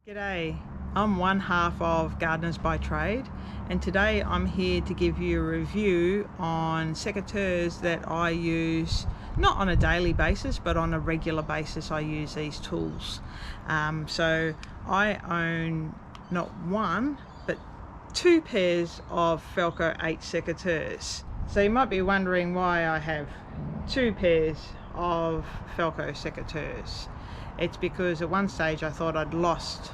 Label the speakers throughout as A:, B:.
A: G'day, I'm one half of Gardeners by Trade, and today I'm here to give you a review on secateurs that I use not on a daily basis but on a regular basis. I use these tools. So I own not one but two pairs of Felco 8 secateurs. So you might be wondering why I have two pairs of Felco secateurs. It's because at one stage I thought I'd lost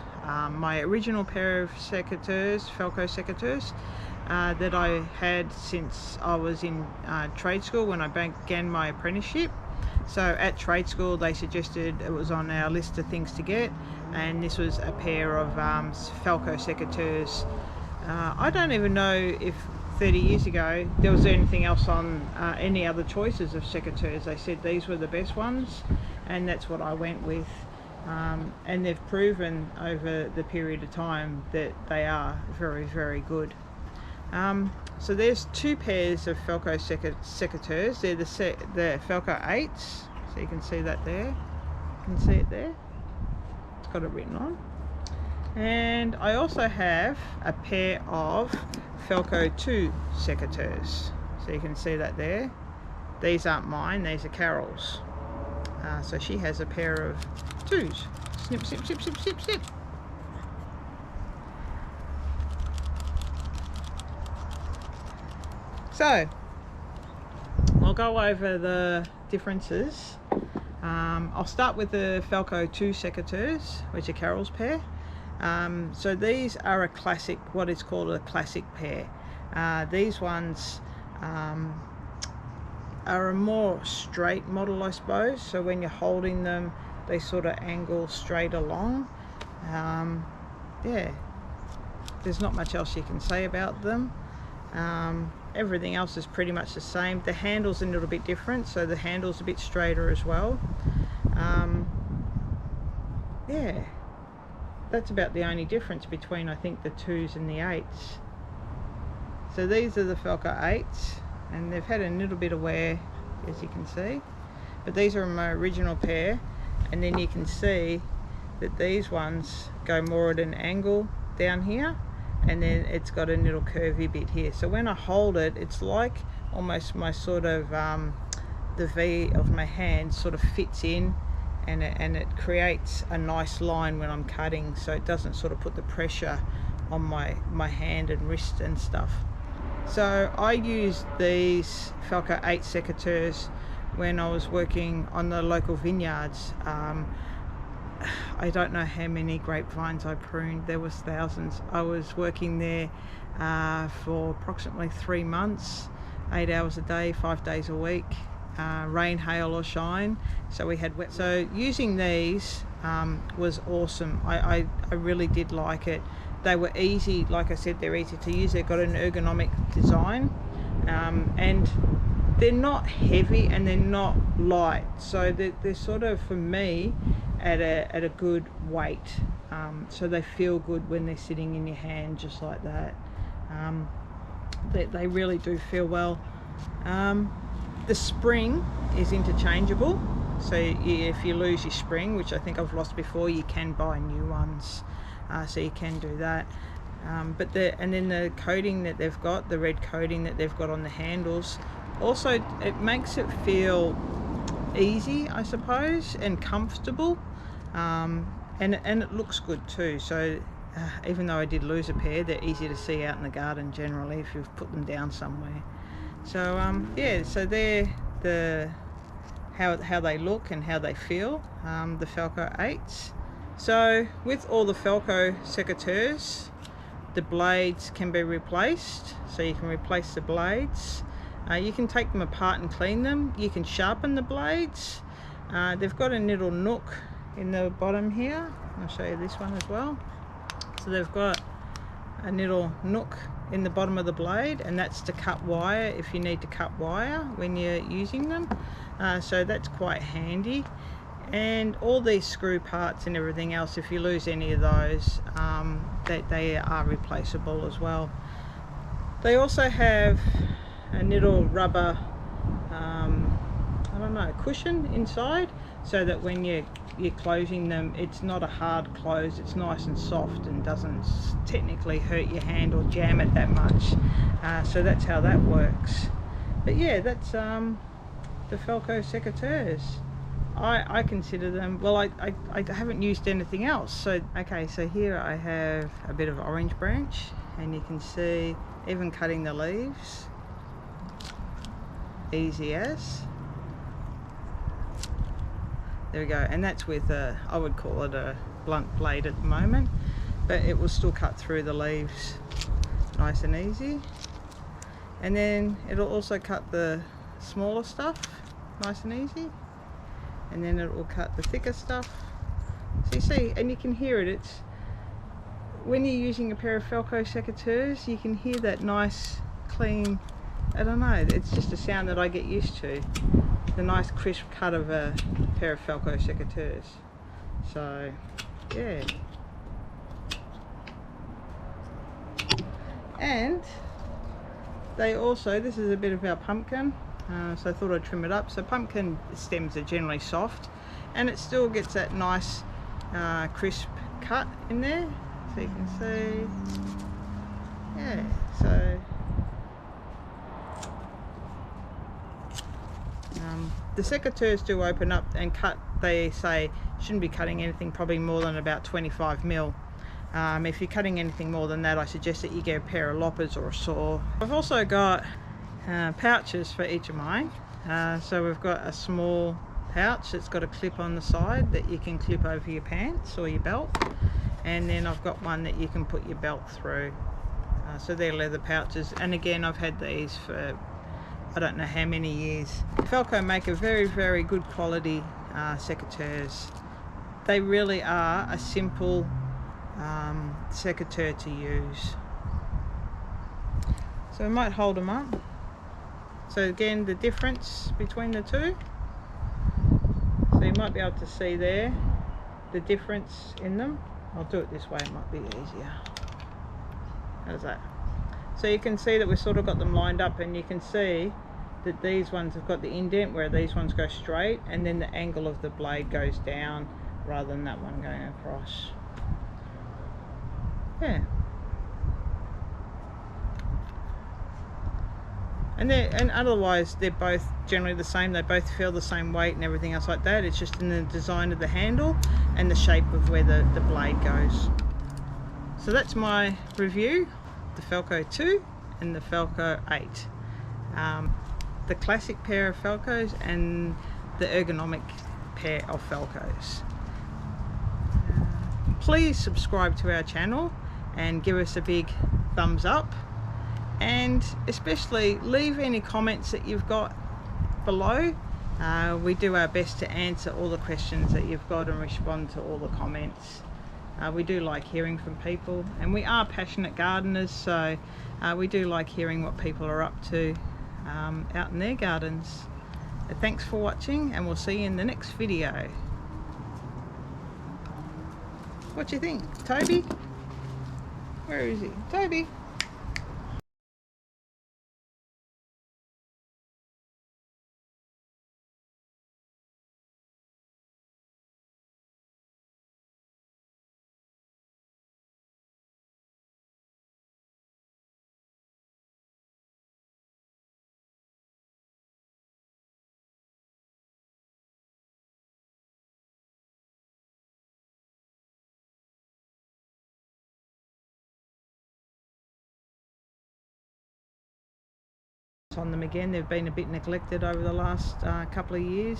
A: my original pair of secateurs, Felco secateurs, that I had since I was in trade school when I began my apprenticeship. So at trade school they suggested it was on our list of things to get, and this was a pair of Felco secateurs. I don't even know if 30 years ago there was anything else on any other choices of secateurs. They said these were the best ones, and that's what I went with. And they've proven over the period of time that they are very, very good. So there's two pairs of Felco secateurs. They're the Felco 8s, so you can see that there. You can see it there. It's got it written on. And I also have a pair of Felco 2 secateurs, so you can see that there. These aren't mine, these are Carol's. So she has a pair of 2s. Snip, snip, snip, snip, snip, snip. So I'll go over the differences. I'll start with the Felco 2 secateurs, which are Carol's pair. So these are a classic, what is called a classic pair. These ones are a more straight model, I suppose. So when you're holding them, they sort of angle straight along. Yeah, there's not much else you can say about them. Everything else is pretty much the same. The handle's a little bit different, so the handle's a bit straighter as well. Yeah, that's about the only difference between, I think, the 2s and the 8s. So these are the Felco 8s, and they've had a little bit of wear, as you can see, but these are my original pair. And then you can see that these ones go more at an angle down here, and then it's got a little curvy bit here. So when I hold it, it's like almost my sort of the V of my hand sort of fits in, and it creates a nice line when I'm cutting, so it doesn't sort of put the pressure on my hand and wrist and stuff. So I used these Felco 8 secateurs when I was working on the local vineyards. I don't know how many grapevines I pruned. There was thousands. I was working there for approximately 3 months, 8 hours a day, 5 days a week, rain, hail or shine. So we had wet. So using these was awesome. I really did like it. They were easy, like I said, they're easy to use. They've got an ergonomic design, and they're not heavy and they're not light, so they're sort of, for me, at a good weight. So they feel good when they're sitting in your hand just like that. They really do feel well. The spring is interchangeable, so if you lose your spring, which I think I've lost before, you can buy new ones. So you can do that. But then the coating that they've got, the red coating that they've got on the handles, also it makes it feel easy, I suppose, and comfortable, and it looks good too. So even though I did lose a pair, they're easy to see out in the garden generally if you've put them down somewhere. So yeah, so they're how they look and how they feel, the Felco 8s. So with all the Felco secateurs, the blades can be replaced, so you can replace the blades. You can take them apart and clean them. You can sharpen the blades. They've got a little nook in the bottom here. I'll show you this one as well. So they've got a little nook in the bottom of the blade, and that's to cut wire if you need to cut wire when you're using them. So that's quite handy. And all these screw parts and everything else, if you lose any of those, they are replaceable as well. They also have a little rubber I don't know, cushion inside, so that when you you're closing them, it's not a hard close, it's nice and soft and doesn't technically hurt your hand or jam it that much. So that's how that works. But yeah, that's the Felco Secateurs. I consider them, well, I haven't used anything else. So okay, so here I have a bit of orange branch, and you can see even cutting the leaves, easy as. There we go, and that's with a, I would call it a blunt blade at the moment, but it will still cut through the leaves nice and easy. And then it'll also cut the smaller stuff nice and easy, and then it will cut the thicker stuff. So you see, and you can hear it, it's when you're using a pair of Felco Secateurs, you can hear that nice clean, I don't know, it's just a sound that I get used to, the nice crisp cut of a pair of Felco Secateurs. So yeah, and they also, this is a bit of our pumpkin, so I thought I'd trim it up. So pumpkin stems are generally soft, and it still gets that nice crisp cut in there, so you can see. Yeah, so the Secateurs do open up and cut, they say shouldn't be cutting anything probably more than about 25 mil. If you're cutting anything more than that, I suggest that you get a pair of loppers or a saw. I've also got pouches for each of mine. So we've got a small pouch that's got a clip on the side that you can clip over your pants or your belt, and then I've got one that you can put your belt through. So they're leather pouches, and again I've had these for I don't know how many years. Felco make a very good quality secateurs. They really are a simple secateur to use. So I might hold them up. So again, the difference between the two. So you might be able to see there the difference in them. I'll do it this way, it might be easier. How's that? So you can see that we've sort of got them lined up, and you can see that these ones have got the indent where these ones go straight, and then the angle of the blade goes down rather than that one going across. Yeah. And otherwise they're both generally the same, they both feel the same weight and everything else like that. It's just in the design of the handle and the shape of where the blade goes. So that's my review, the Felco 2 and the Felco 8. The classic pair of Felcos and the ergonomic pair of Felcos. Please subscribe to our channel and give us a big thumbs up, and especially leave any comments that you've got below. We do our best to answer all the questions that you've got and respond to all the comments. We do like hearing from people, and we are passionate gardeners, so we do like hearing what people are up to out in their gardens. Thanks for watching, and we'll see you in the next video. What do you think, Toby? Where is he? Toby? On them again, they've been a bit neglected over the last couple of years.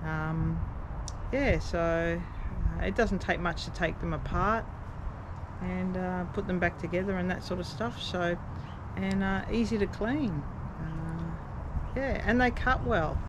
A: Yeah, so it doesn't take much to take them apart and put them back together and that sort of stuff. So, and easy to clean. Yeah, and they cut well.